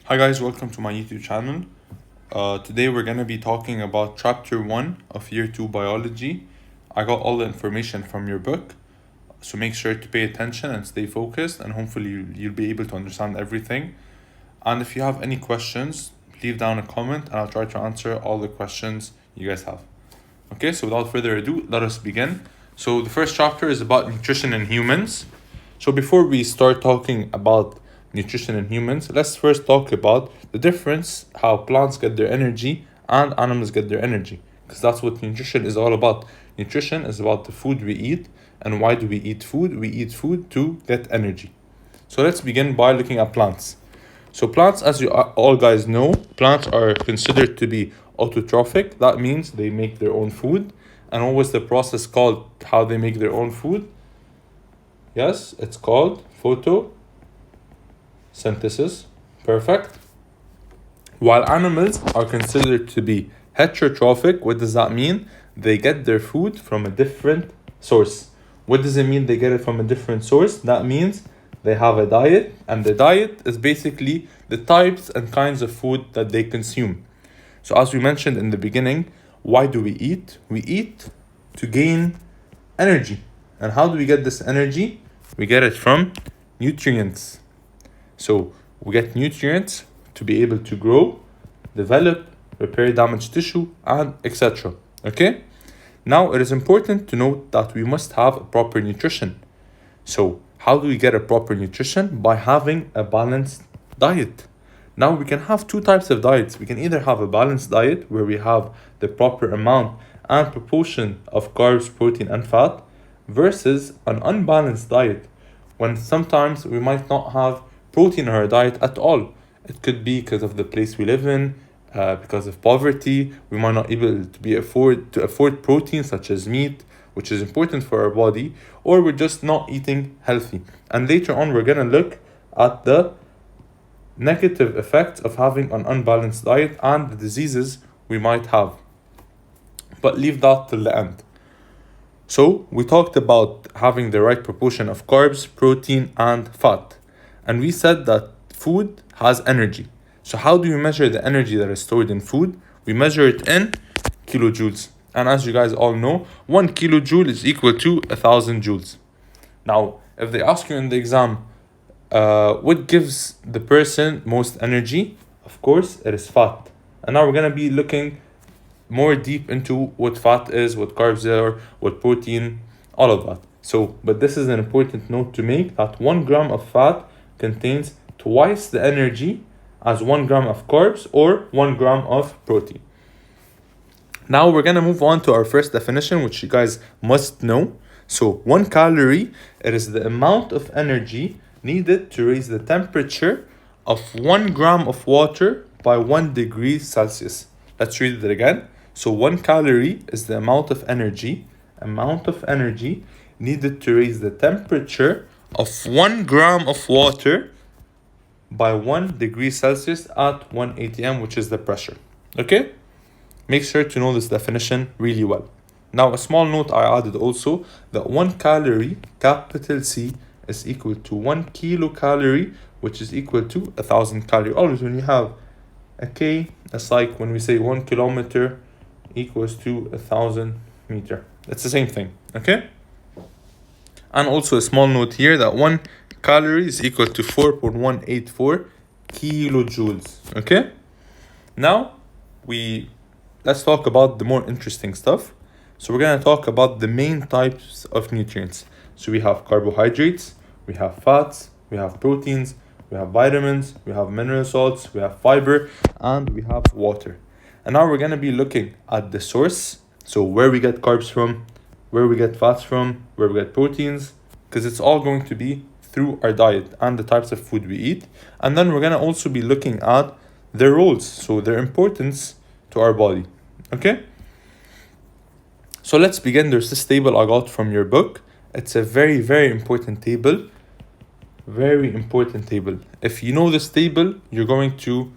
Hi guys, welcome to my YouTube channel. Today we're going to be talking about chapter 1 of year 2 biology. I got all the information from your book, so make sure to pay attention and stay focused, and hopefully you'll be able to understand everything. And if you have any questions, leave down a comment and I'll try to answer all the questions you guys have. Okay, so without further ado, let us begin. So the first chapter is about nutrition in humans. So before we start talking about nutrition in humans, let's first talk about the difference how plants get their energy and animals get their energy, because that's what nutrition is all about. Nutrition is about the food we eat. And why do we eat food? We eat food to get energy. So let's begin by looking at plants. So plants, as you all guys know, plants are considered to be autotrophic. That means they make their own food. And what was the process called how they make their own food? Yes, it's called photosynthesis. Perfect. While animals are considered to be heterotrophic, what does that mean? They get their food from a different source. What does it mean they get it from a different source? That means they have a diet, and the diet is basically the types and kinds of food that they consume. So as we mentioned in the beginning, why do we eat? We eat to gain energy. And how do we get this energy? We get it from nutrients. So we get nutrients to be able to grow, develop, repair damaged tissue, and etc. Okay? Now it is important to note that we must have a proper nutrition. So how do we get a proper nutrition? By having a balanced diet. Now we can have two types of diets. We can either have a balanced diet where we have the proper amount and proportion of carbs, protein, and fat, versus an unbalanced diet when sometimes we might not have protein in our diet at all. It could be because of the place we live in, because of poverty. We might not be able to afford protein such as meat, which is important for our body, or we're just not eating healthy. And later on, we're gonna look at the negative effects of having an unbalanced diet and the diseases we might have. But leave that till the end. So we talked about having the right proportion of carbs, protein, and fat. And we said that food has energy. So how do we measure the energy that is stored in food? We measure it in kilojoules. And as you guys all know, 1 kilojoule is equal to 1,000 joules. Now, if they ask you in the exam, what gives the person most energy? Of course, it is fat. And now we're going to be looking more deep into what fat is, what carbs are, what protein, all of that. So, but this is an important note to make, that 1 gram of fat contains twice the energy as 1 gram of carbs or 1 gram of protein. Now we're gonna move on to our first definition, which you guys must know. So 1 calorie, it is the amount of energy needed to raise the temperature of 1 gram of water by 1 degree Celsius. Let's read it again. So 1 calorie is the amount of energy needed to raise the temperature of 1 gram of water by 1 degree Celsius at 1 atm, which is the pressure. Okay? Make sure to know this definition really well. Now, a small note I added also, that 1 calorie, capital C, is equal to 1 kilocalorie, which is equal to 1,000 calories. Always when you have a K, it's like when we say 1 kilometer equals to 1,000 meter. It's the same thing, okay? And also a small note here that 1 calorie is equal to 4.184 kilojoules, okay? Now, let's talk about the more interesting stuff. So we're going to talk about the main types of nutrients. So we have carbohydrates, we have fats, we have proteins, we have vitamins, we have mineral salts, we have fiber, and we have water. And now we're going to be looking at the source. So where we get carbs from, where we get fats from, where we get proteins, because it's all going to be through our diet and the types of food we eat. And then we're going to also be looking at their roles, so their importance to our body. Okay? So let's begin. There's this table I got from your book. It's a very, very important table. Very important table. If you know this table, you're going to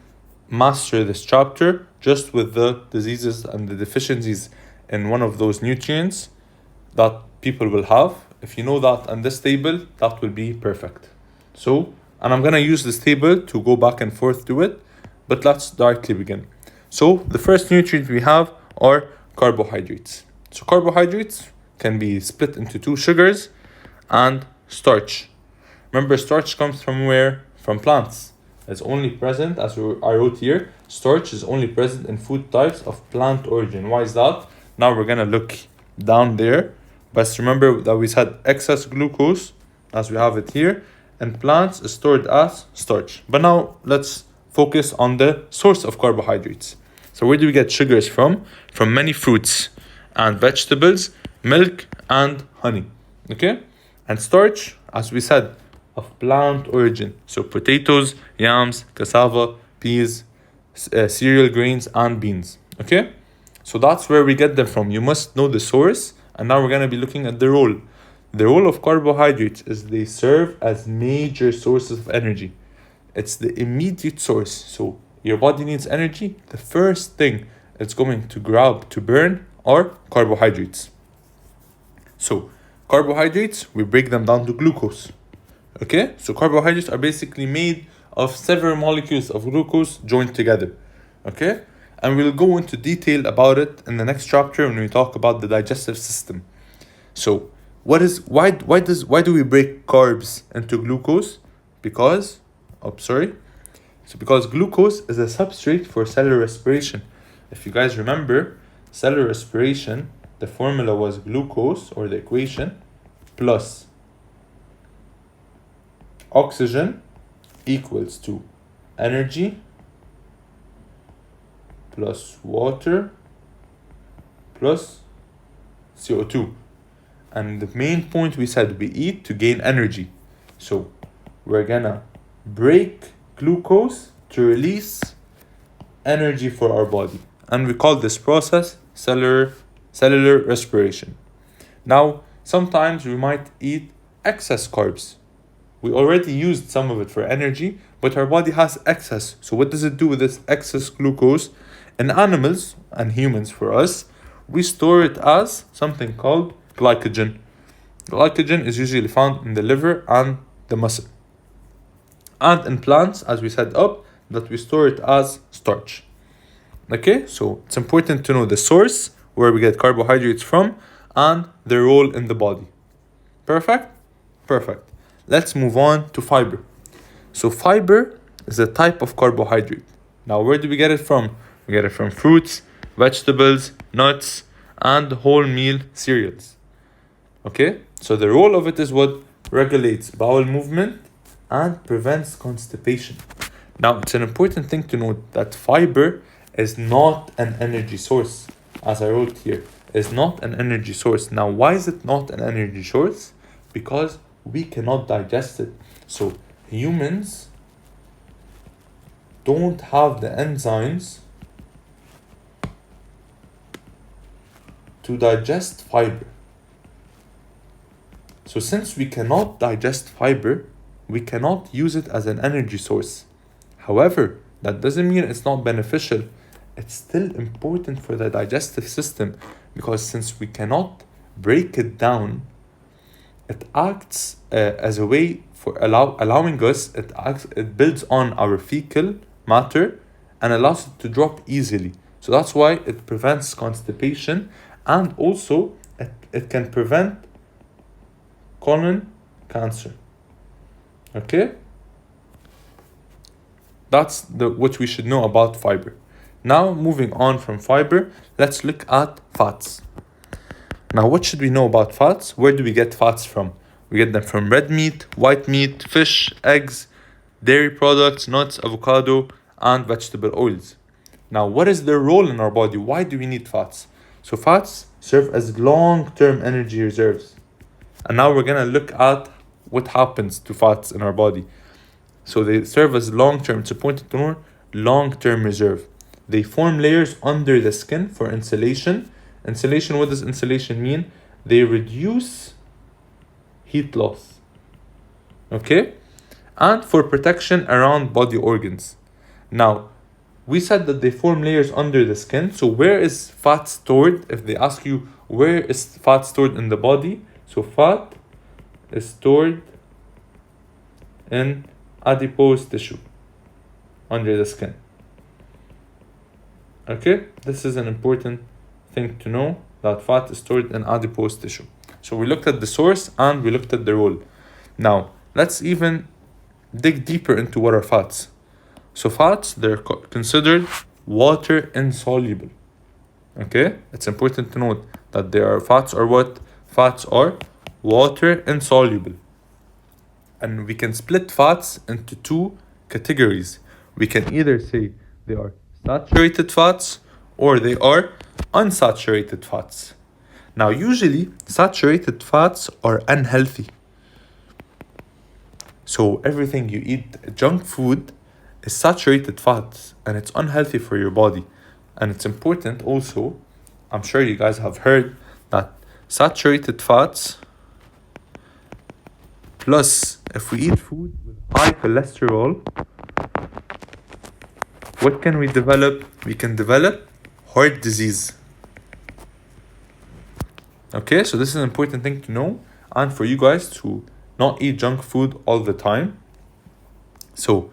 master this chapter just with the diseases and the deficiencies in one of those nutrients that people will have. If you know that and this table, that will be perfect. So And I'm gonna use this table to go back and forth to it, but let's directly begin. So the first nutrient we have are carbohydrates. So carbohydrates can be split into two: sugars and starch. Remember, starch comes from where? From plants. It's only present, as I wrote here, starch is only present in food types of plant origin. Why is that? Now we're gonna look down there. But remember that we said excess glucose, as we have it here, and plants is stored as starch. But now let's focus on the source of carbohydrates. So where do we get sugars from? From many fruits and vegetables, milk and honey. Okay? And starch, as we said, of plant origin. So potatoes, yams, cassava, peas, cereal grains and beans. Okay? So that's where we get them from. You must know the source. And now we're going to be looking at the role. The role of carbohydrates is they serve as major sources of energy. It's the immediate source. So your body needs energy. The first thing it's going to grab to burn are carbohydrates. So carbohydrates, we break them down to glucose. Okay? So carbohydrates are basically made of several molecules of glucose joined together. Okay? And we'll go into detail about it in the next chapter when we talk about the digestive system. So why do we break carbs into glucose? Because glucose is a substrate for cellular respiration. If you guys remember, cellular respiration, the formula was glucose, or the equation, plus oxygen equals to energy plus water plus CO2. And the main point we said, we eat to gain energy. So we're gonna break glucose to release energy for our body. And we call this process cellular respiration. Now, sometimes we might eat excess carbs. We already used some of it for energy, but our body has excess. So what does it do with this excess glucose? In animals and humans, for us, we store it as something called glycogen. Glycogen is usually found in the liver and the muscle. And in plants, as we said up, that we store it as starch. Okay, so it's important to know the source, where we get carbohydrates from, and their role in the body. Perfect? Perfect. Let's move on to fiber. So fiber is a type of carbohydrate. Now, where do we get it from? We get it from fruits, vegetables, nuts, and whole meal cereals. Okay? So the role of it is what regulates bowel movement and prevents constipation. Now, it's an important thing to note that fiber is not an energy source. As I wrote here, is not an energy source. Now, why is it not an energy source? Because we cannot digest it. So humans don't have the enzymes to digest fiber. So since we cannot digest fiber, we cannot use it as an energy source. However, that doesn't mean it's not beneficial. It's still important for the digestive system, because since we cannot break it down, it acts as a way for allowing us, it builds on our fecal matter and allows it to drop easily. So that's why it prevents constipation, and also it can prevent colon cancer. Okay? That's what we should know about fiber. Now, moving on from fiber, let's look at fats. Now, what should we know about fats? Where do we get fats from? We get them from red meat, white meat, fish, eggs, dairy products, nuts, avocado, and vegetable oils. Now, what is their role in our body? Why do we need fats? So fats serve as long-term energy reserves. And now we're going to look at what happens to fats in our body. So they serve as long-term, it's important to know, long-term reserve. They form layers under the skin for insulation. Insulation, what does insulation mean? They reduce heat loss. Okay? And for protection around body organs. Now, we said that they form layers under the skin. So where is fat stored? If they ask you, where is fat stored in the body? So fat is stored in adipose tissue under the skin. Okay, this is an important thing to know, that fat is stored in adipose tissue. So we looked at the source and we looked at the role. Now, let's even dig deeper into what are fats. So fats, they're considered water insoluble. Okay, it's important to note that fats are what? Fats are water insoluble. And we can split fats into two categories. We can either say they are saturated fats or they are unsaturated fats. Now, usually, saturated fats are unhealthy. So everything you eat, junk food, is saturated fats and it's unhealthy for your body. And it's important also, I'm sure you guys have heard that saturated fats plus if we eat food with high cholesterol, what can we develop? We can develop heart disease. Okay, so this is an important thing to know, and for you guys to not eat junk food all the time. So,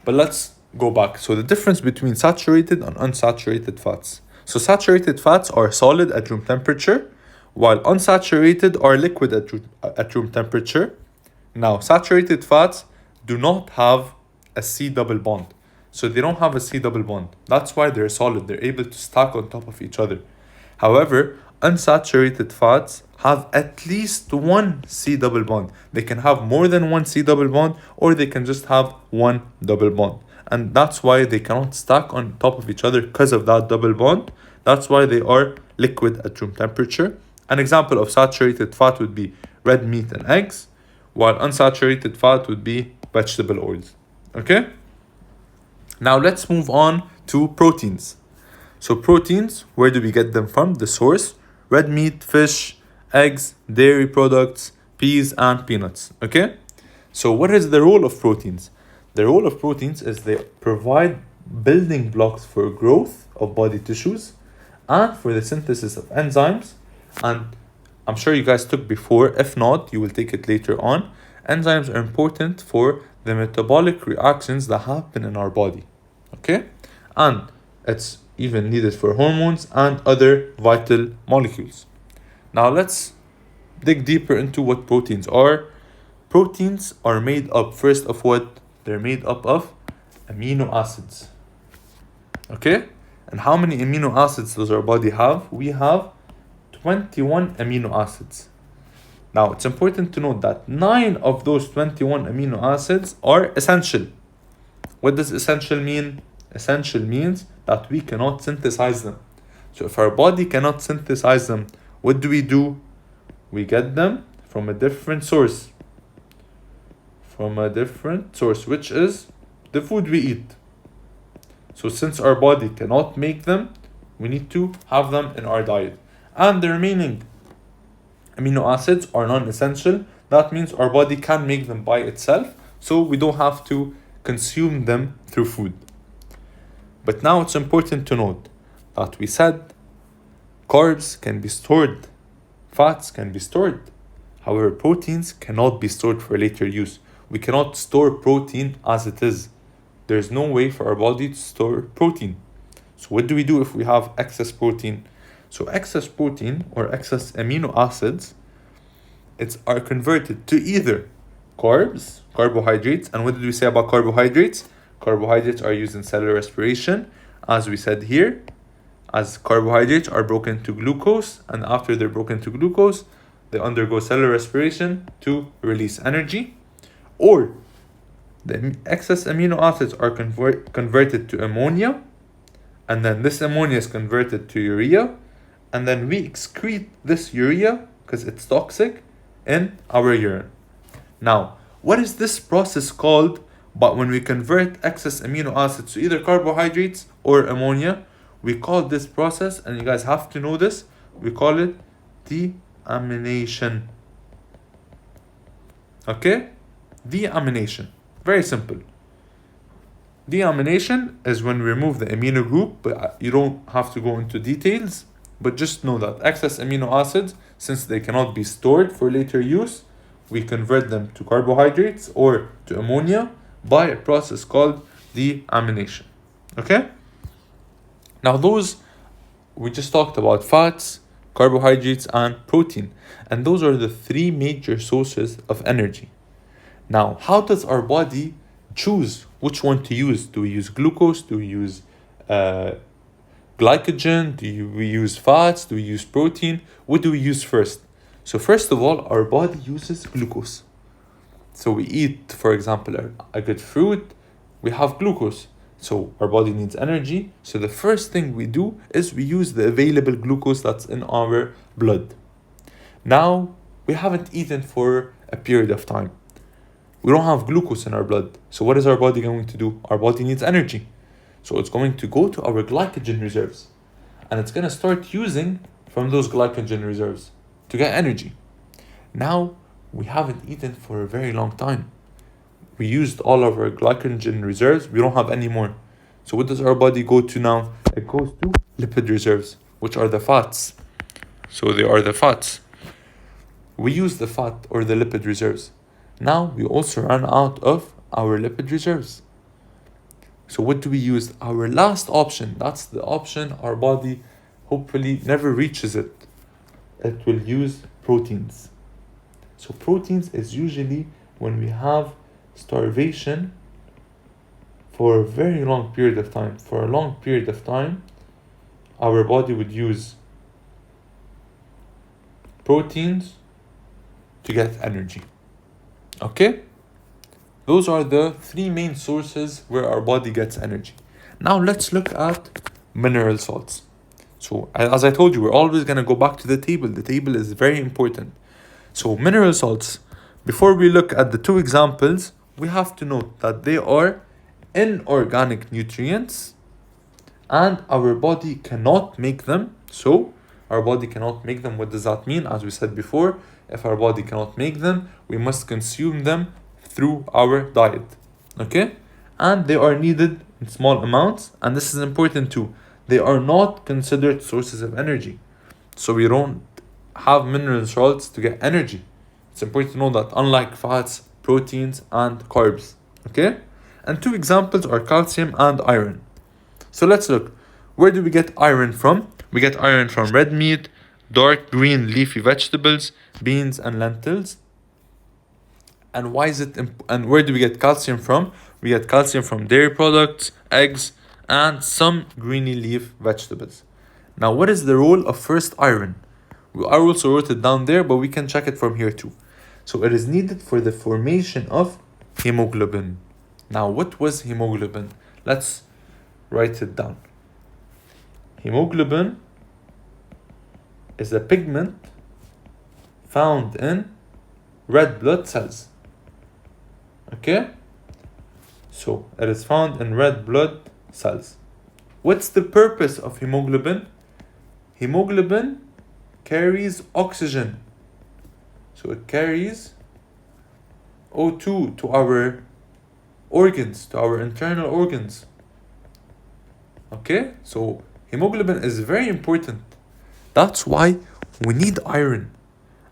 but let's go back. So the difference between saturated and unsaturated fats. So saturated fats are solid at room temperature, while unsaturated are liquid at room temperature. Now, saturated fats do not have a C double bond. So they don't have a C double bond. That's why they're solid. They're able to stack on top of each other. However, unsaturated fats have at least one C double bond. They can have more than one C double bond, or they can just have one double bond. And that's why they cannot stack on top of each other because of that double bond. That's why they are liquid at room temperature. An example of saturated fat would be red meat and eggs, while unsaturated fat would be vegetable oils. Okay? Now let's move on to proteins. So proteins, where do we get them from? The source: red meat, fish, eggs, dairy products, peas, and peanuts. Okay? So what is the role of proteins? The role of proteins is they provide building blocks for growth of body tissues and for the synthesis of enzymes. And I'm sure you guys took before. If not, you will take it later on. Enzymes are important for the metabolic reactions that happen in our body. Okay? And it's even needed for hormones and other vital molecules. Now let's dig deeper into what proteins are. Proteins are made up first of what? They're made up of amino acids. Okay? And how many amino acids does our body have? We have 21 amino acids. Now, it's important to note that 9 of those 21 amino acids are essential. What does essential mean? Essential means that we cannot synthesize them. So if our body cannot synthesize them, what do? We get them from a different source. Which is the food we eat. So since our body cannot make them, we need to have them in our diet. And the remaining amino acids are non-essential. That means our body can make them by itself, so we don't have to consume them through food. But now it's important to note that we said carbs can be stored, fats can be stored. However, proteins cannot be stored for later use. We cannot store protein as it is. There's no way for our body to store protein. So what do we do if we have excess protein? So excess protein or excess amino acids are converted to either carbs, carbohydrates. And what did we say about carbohydrates? Carbohydrates are used in cellular respiration, as we said here, as carbohydrates are broken to glucose, and after they're broken to glucose, they undergo cellular respiration to release energy. Or the excess amino acids are converted to ammonia, and then this ammonia is converted to urea, and then we excrete this urea, because it's toxic, in our urine. Now, what is this process called? But when we convert excess amino acids to either carbohydrates or ammonia, we call this process, and you guys have to know this, we call it deamination. Okay? Deamination. Very simple. Deamination is when we remove the amino group, but you don't have to go into details. But just know that excess amino acids, since they cannot be stored for later use, we convert them to carbohydrates or to ammonia, by a process called deamination. Okay? Now we just talked about fats, carbohydrates, and protein. And those are the three major sources of energy. Now, how does our body choose which one to use? Do we use glucose? Do we use glycogen? We use fats? Do we use protein? What do we use first? So first of all, our body uses glucose. So we eat, for example, a good fruit, we have glucose. So our body needs energy. So the first thing we do is we use the available glucose that's in our blood. Now, we haven't eaten for a period of time. We don't have glucose in our blood. So what is our body going to do? Our body needs energy. So it's going to go to our glycogen reserves. And it's going to start using from those glycogen reserves to get energy. Now, we haven't eaten for a very long time. We used all of our glycogen reserves. We don't have any more. So what does our body go to now? It goes to lipid reserves, which are the fats. So they are the fats. We use the fat or the lipid reserves. Now we also run out of our lipid reserves. So what do we use? Our last option, that's the option our body hopefully never reaches it. It will use proteins. So proteins is usually when we have starvation for a very long period of time. For a long period of time, our body would use proteins to get energy. Okay? Those are the three main sources where our body gets energy. Now let's look at mineral salts. So as I told you, we're always going to go back to the table. The table is very important. So mineral salts, before we look at the two examples, we have to note that they are inorganic nutrients and our body cannot make them. So our body cannot make them. What does that mean? As we said before, if our body cannot make them, we must consume them through our diet. Okay? And they are needed in small amounts, and this is important too. They are not considered sources of energy. So we don't have mineral salts to get energy. It's important to know that, unlike fats, proteins, and carbs. Okay? And two examples are calcium and iron. So let's look. Where do we get iron from? We get iron from red meat, dark green leafy vegetables, beans, and lentils. And why is it and where do we get calcium from? We get calcium from dairy products, eggs, and some greeny leaf vegetables. Now, what is the role of first iron? I also wrote it down there, but we can check it from here too. So it is needed for the formation of hemoglobin. Now, what was hemoglobin? Let's write it down. Hemoglobin is a pigment found in red blood cells. Okay? So it is found in red blood cells. What's the purpose of hemoglobin? Hemoglobin carries oxygen. So it carries O2 to our organs, to our internal organs. Okay? So hemoglobin is very important. That's why we need iron.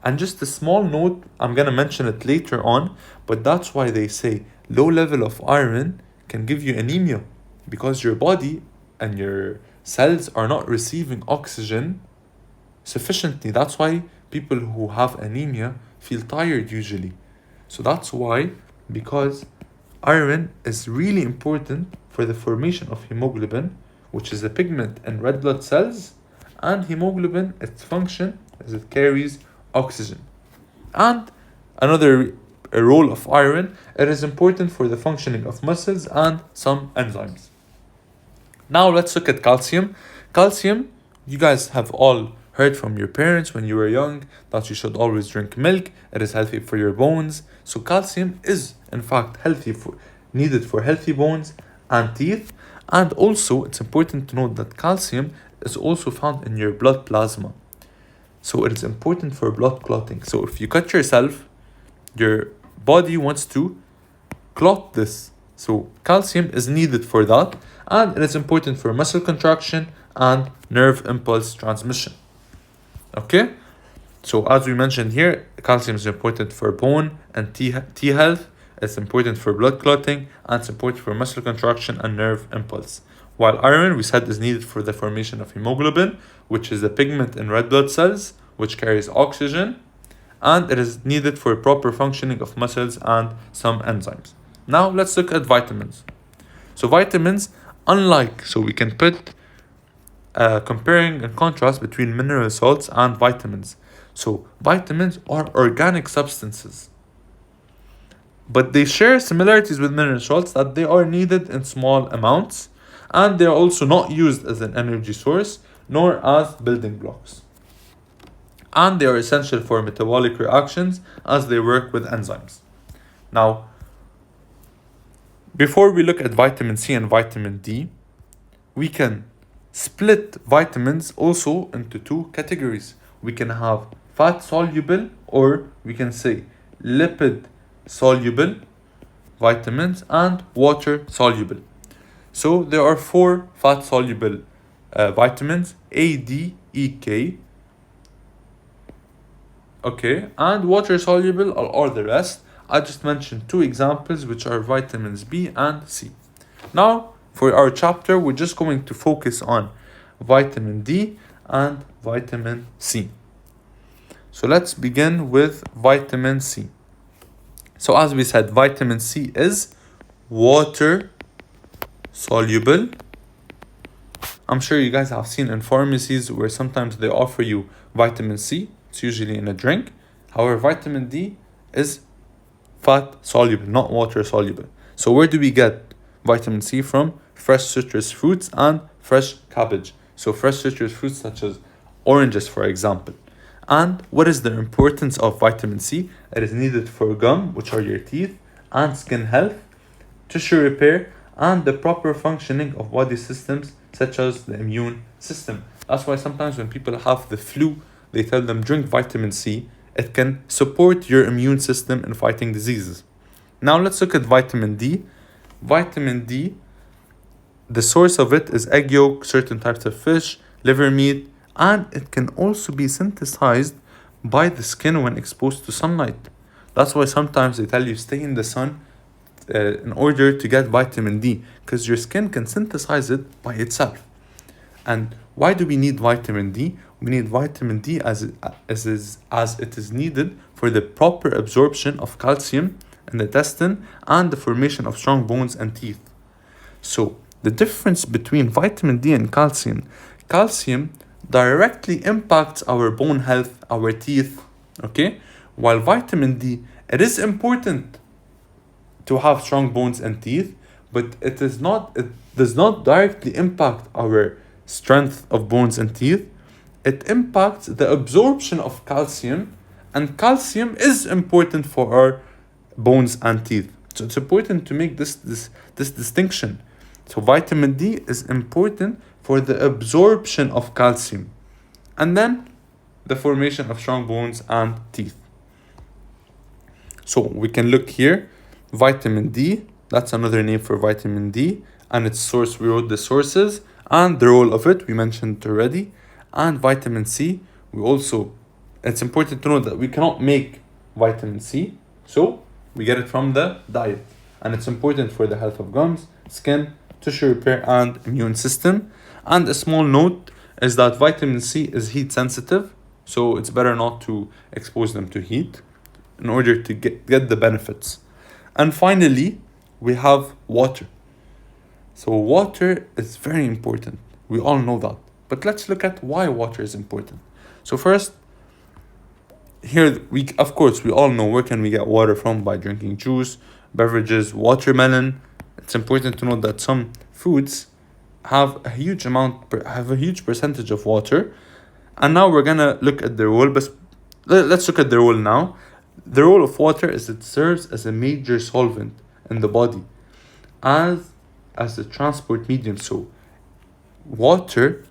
And just a small note, I'm going to mention it later on, but that's why they say low level of iron can give you anemia, because your body and your cells are not receiving oxygen sufficiently. That's why people who have anemia feel tired usually. So that's why, because iron is really important for the formation of hemoglobin, which is a pigment in red blood cells, and hemoglobin, its function is it carries oxygen. And another role of iron, it is important for the functioning of muscles and some enzymes. Now let's look at calcium. Calcium, you guys have all heard from your parents when you were young that you should always drink milk. It is healthy for your bones. So calcium is in fact needed for healthy bones and teeth. And also it's important to note that calcium is also found in your blood plasma. So it is important for blood clotting. So if you cut yourself, your body wants to clot this. So calcium is needed for that, and it is important for muscle contraction and nerve impulse transmission. Okay? So as we mentioned here, calcium is important for bone and teeth health. it's important for blood clotting, and it's important for muscle contraction and nerve impulse. While iron, we said, is needed for the formation of hemoglobin, which is a pigment in red blood cells, which carries oxygen, and it is needed for proper functioning of muscles and some enzymes. Now let's look at vitamins. So vitamins, so we can put comparing and contrast between mineral salts and vitamins. So vitamins are organic substances, but they share similarities with mineral salts that they are needed in small amounts, and they are also not used as an energy source nor as building blocks. And they are essential for metabolic reactions as they work with enzymes. Now, before we look at vitamin C and vitamin D, we can split vitamins also into two categories. We can have fat soluble, or we can say lipid soluble vitamins, and water soluble. So there are 4 fat soluble vitamins: A, D, E, K. Okay, and water soluble are all the rest. I just mentioned 2 examples, which are vitamins B and C. Now, for our chapter, we're just going to focus on vitamin D and vitamin C. So let's begin with vitamin C. So as we said, vitamin C is water soluble. I'm sure you guys have seen in pharmacies where sometimes they offer you vitamin C. It's usually in a drink. However, vitamin D is fat soluble, not water soluble. So where do we get vitamin C from? Fresh citrus fruits and fresh cabbage. So fresh citrus fruits such as oranges, for example. And what is the importance of vitamin C? It is needed for gum, which are your teeth, and skin health, tissue repair, and the proper functioning of body systems such as the immune system. That's why sometimes when people have the flu, they tell them drink vitamin C. It can support your immune system in fighting diseases. Now let's look at vitamin D. Vitamin D, the source of it is egg yolk, certain types of fish, liver meat, and it can also be synthesized by the skin when exposed to sunlight. That's why sometimes they tell you stay in the sun in order to get vitamin D, because your skin can synthesize it by itself. And why do we need vitamin D? We need vitamin D as it is needed for the proper absorption of calcium in the intestine and the formation of strong bones and teeth. So the difference between vitamin D and calcium directly impacts our bone health, our teeth, okay? While vitamin D, it is important to have strong bones and teeth, but it does not directly impact our strength of bones and teeth. It impacts the absorption of calcium, and calcium is important for our bones and teeth. So it's important to make this distinction. So vitamin D is important for the absorption of calcium, and then the formation of strong bones and teeth. So we can look here, vitamin D, that's another name for vitamin D, and its source, we wrote the sources and the role of it, we mentioned already. And vitamin C, it's important to know that we cannot make vitamin C, so we get it from the diet. And it's important for the health of gums, skin, tissue repair, and immune system. And a small note is that vitamin C is heat sensitive, so it's better not to expose them to heat in order to get the benefits. And finally, we have water. So water is very important. We all know that. But let's look at why water is important. So first, here we all know where can we get water from: by drinking juice, beverages, watermelon. It's important to know that some foods have a huge percentage of water. And now we're gonna look at the role, but let's look at the role now. The role of water is it serves as a major solvent in the body, as a transport medium. So water,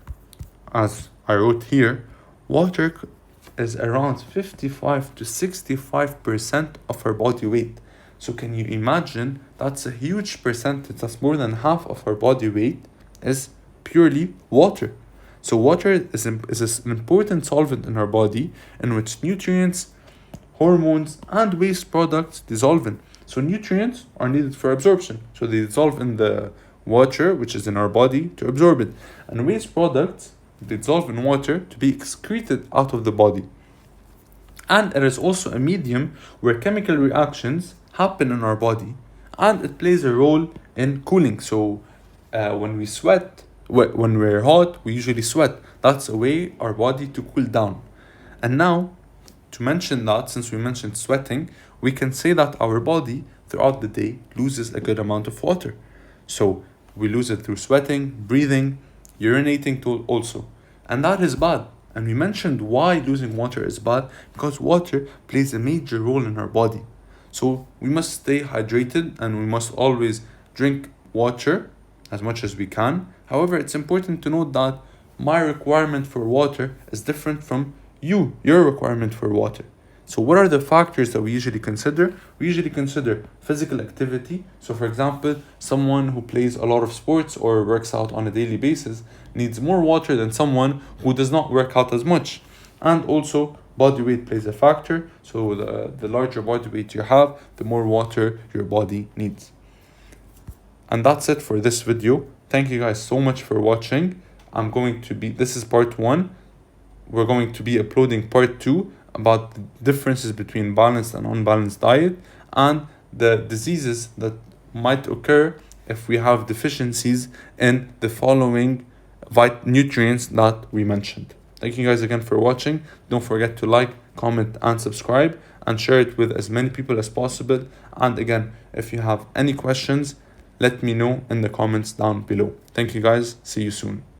as I wrote here, water is around 55 to 65% of our body weight. So can you imagine? That's a huge percentage. That's more than half of our body weight is purely water. So water is an important solvent in our body, in which nutrients, hormones, and waste products dissolve in. So nutrients are needed for absorption. So they dissolve in the water, which is in our body, to absorb it. And waste products, they dissolve in water to be excreted out of the body. And it is also a medium where chemical reactions happen in our body, and it plays a role in cooling. So when we sweat, when we're hot, we usually sweat. That's a way our body to cool down. And now, to mention that, since we mentioned sweating, we can say that our body throughout the day loses a good amount of water. So we lose it through sweating, breathing, urinating too also. And that is bad. And we mentioned why losing water is bad, because water plays a major role in our body. So we must stay hydrated and we must always drink water as much as we can. However, it's important to note that my requirement for water is different from your requirement for water. So what are the factors that we usually consider? We usually consider physical activity. So for example, someone who plays a lot of sports or works out on a daily basis needs more water than someone who does not work out as much. And also body weight plays a factor. So the larger body weight you have, the more water your body needs. And that's it for this video. Thank you guys so much for watching. This is part 1. We're going to be uploading part 2 about the differences between balanced and unbalanced diet and the diseases that might occur if we have deficiencies in the following nutrients that we mentioned. Thank you guys again for watching. Don't forget to like, comment, and subscribe, and share it with as many people as possible. And again, if you have any questions, let me know in the comments down below. Thank you guys. See you soon.